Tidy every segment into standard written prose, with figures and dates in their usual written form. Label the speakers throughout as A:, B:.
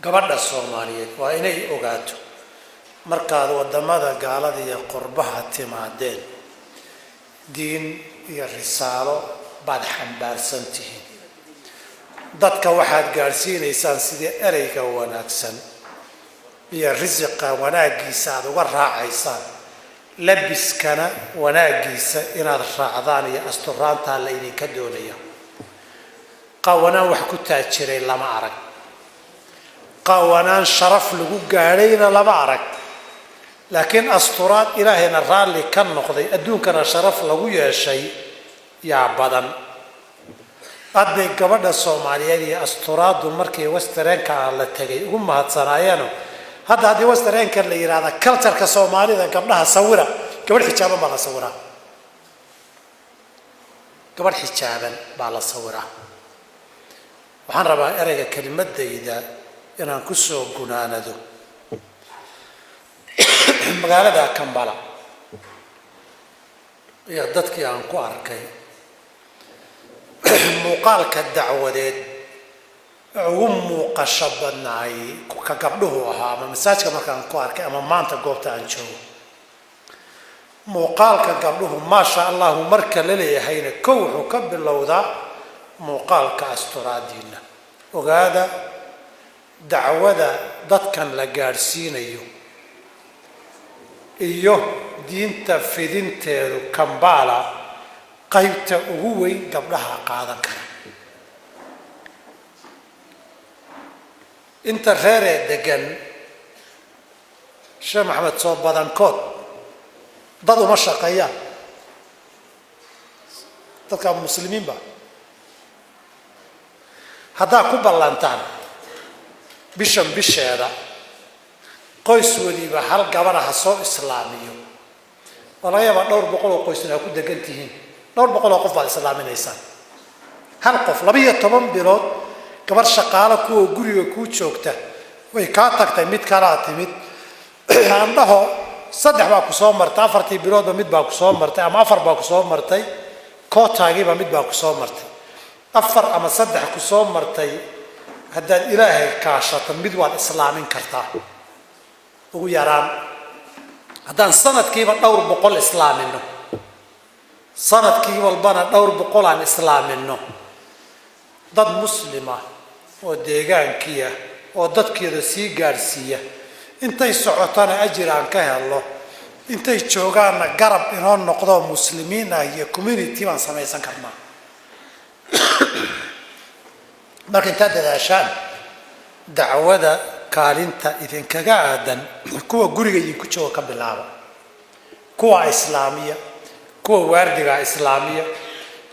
A: gabadha Soomaaliyeed waa inay ogaato markaad wadamada gaalada iyo qurbaha timaadeen diin iyo risaalo baad xambaarsan tihiin dadka waxaad gaarsiinaysaan sidii ereyga wanaagsan iyo risiqa wanaagiisa aad uga raacaysaan labiskana wanaagiisa inaad raacdaan iyo asturaanta la idinka doonaya qawanaan wax ku taajiray lama arag qawanaan sharaf lagu gaadhayna lama arag laakiin asturaad ilaahayna raalli ka noqday adduunkana sharaf lagu yeeshay yaa badan hadday gabadha Soomaaliyeed iyo asturaadu markii wastareenka la tagay ugu mahadsanaayeen hadda haddii wastareenka la yiraahdo culture-ka Soomaalida gabdhaha sawira gabadh xijaaban baa la sawiraa gabadh xijaaban baa la sawiraa waxaan rabaa ereyga kelimadayda inaan ku soo gunaanado magaalada Kampala iyo dadkii aan ku arkay muuqaalka dacwadeed ugu muuqasho badnaay ka gabdhuhu ahaa ama masaajka markaan ku arkay ama maanta goobta aan joogo muuqaalka gabdhuhu maasha Allah marka la leeyahayna kow wuxuu ka bilowdaa muuqaalka asturaadiina ogaada dacwada dadkan la gaarsiinayo iyo diinta fidinteedu Kampala qaybta ugu weyn gabdhaha qaadan kara inta reer degan Sheekh Maxamed soo badankood dad uma shaqeeyaan dadka muslimiin ba hadaa ku ballantaan bisheeda qoys waliba hal gabadha soo islaamiyo walaayaba dhowr boqol oo qoysna ku degantihiin dhowr boqol oo qof baa islaaminaysan hal qof 12 bilood gabar shaqaale kuwa guriga ku joogta way ka tagtay mid kala timid andaho saddex baa ku soo martay afartii biloodba mid baa ku soo martay ama afar baa ku soo martay kootaagiiba mid baa ku soo martay afar ama saddex ku soo martay haddaad ilaahay kaashato mid waad islaamin kartaa ugu yaraan haddaan sanadkiiba dhowr boqol islaamino sanadkii walbana dhowr boqol aan islaamino dad muslima oo deegaankiya oo dadkeeda sii gaarsiiya intay socotana ajir aan ka helo intay joogaana garab inoo noqdo muslimiin ah iyo community baan samaysan karnaa marka inta dadaashaan dacwada kaalinta idinkaga aadan kuwa guriga idinku jooga ka bilaabo kuwa islaamiya kuwa waardiga islaamiya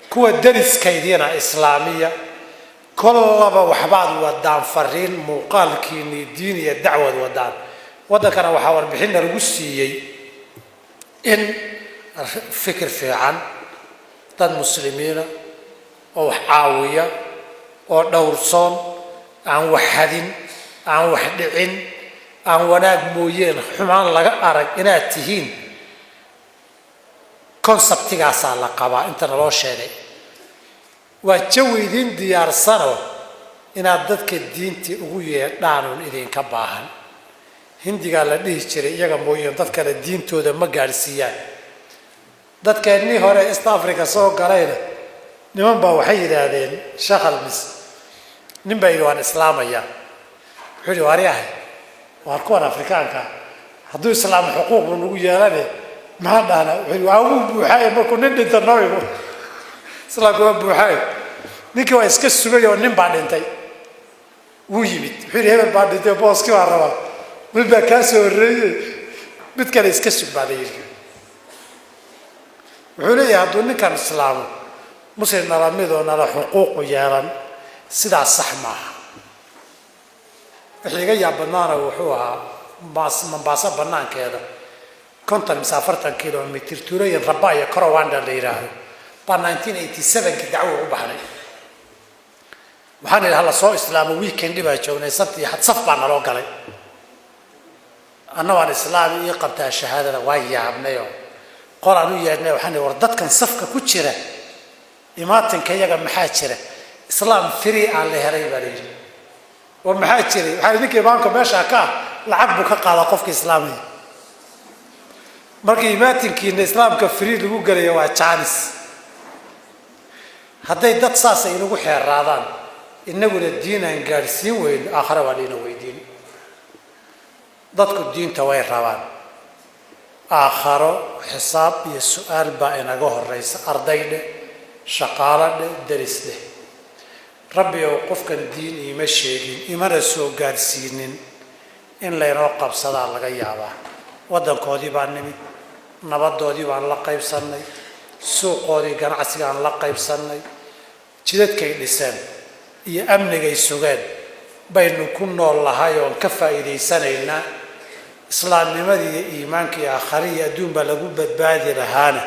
A: kuwa dariskaydiina islaamiya kullaba waxbaad wadaan fariin muuqaalkiini diin iyo dacwad wadaan wadankana waxa warbixin lagu siiyay in fikir fiican dad muslimiina oo wax caawiya oo dhowrsoon aan wax hadin aan wax dhicin aan wanaag mooyeen xumaan laga arag inaad tihiin conceptigaas la qabaa inta loo sheegay waa jawiidin diyaarsano inaad dadka diinta ugu yeedhaan idinka baahan hindiga la dhihi jiray iyaga mooyeen dadka diintooda ma gaarsiiyaan dadkeenii hore East Africa soo galayna niman baa waxay yiraahdeen shaqal mis nin baa yiraan islaamaya wuxuu wariyahay waa kuwan Afrikaanka hadduu islaam xuquuq ugu yeelane ma dhana wuxuu buuxay markuu nin dhinta nooyo islaamku buuxay ninkii waa iska sugay oo nin baa dhintay wuu yimid wuxuu hebel baa dhintay booski waa rabaa mid baa ka soo horeeyay mid kale iska sugbaaday wuxuu leeyahay hadduu ninkan islaamo muslim nalaamido nala xuquuq yeelan sidaas sax maaha wixii iga yaabanaana wuxuu ahaa Mombasa banaankeeda konton مسافرتان كيلومتر تورين ربايا كرواندا ليراهو با 1987 كدعوه u baxnay waxaan ilaha soo islaamo weekend baa joognay sabti had saf baan loo galay anna waan islaam iyo qabtaa shahaadada waa yaabnayo qoraan u yeednay waxaan war dadkan safka ku jira imaatinka iyaga maxaa jira islaam free aan la helay baa leeyahay ومحاجري هذا نيكي بانكو ماشا كا لعب بك قال قفك إسلامي markii imaatinkii islaamka fariid lagu galay waa chance haday dad saas ay inagu xeeraadaan inaguna diinaan gaarsiin weyn aakhira waa inuu weydiin dadku diinta way rabaan aakhiro xisaab iyo su'aal baa inaga horeysa ardayde shaqaalade darisde rabbi oo qofkan diin ima sheegin imana soo gaarsiinin in la inoo qabsada laga yaabaa wadankoodii baan nimid nabadoodii baan la qaybsanay suuqoodii ganacsiga aan la qaybsanay jidadkay dhiseen iyo amnigay sugeen baynu ku nool lahay oo ka faa'iideysanayna islaamnimadii iyo iimaankii aakhiriya adduunba lagu badbaadi lahaana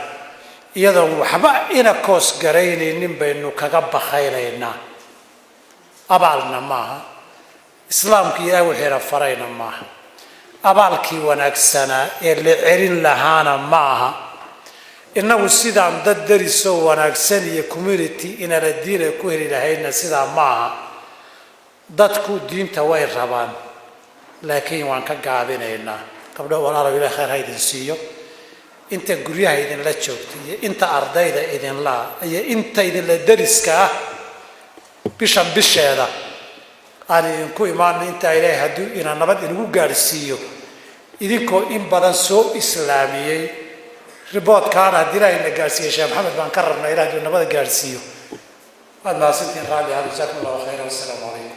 A: iyadoo waxba ina koos garaynaynin baynu kaga bakaynaynaa abaalna maaha islaamkii ilaahay wuxuu farayna maaha abaalkii wanaagsanaa ee la celin lahaana maaha inagu sidaan dad darisoo wanaagsan iyo community inala diina ku heli lahayna sidaa maaha dadku diinta way rabaan laakiin waan ka gaabinaynaa qabdho walaalaha ilaahay khayr haydin siiyo inta guryaha idin la joogto iyo inta ardayda idin la iyo inta idin la dariska ah bisheeda aan idinku imaanay inta ilaahay hadduu ina nabad inagu gaarsiiyo idinkoo in badan soo islaamiyey riboodkaana haddii ilaahay na gaarsiiyey sheekh maxamed baan ka rabnaa ilaahay nabada gaarsiiyo waad mahadsantihiin raalli ahaa jazaakum allahu khayran wassalaamu calaykum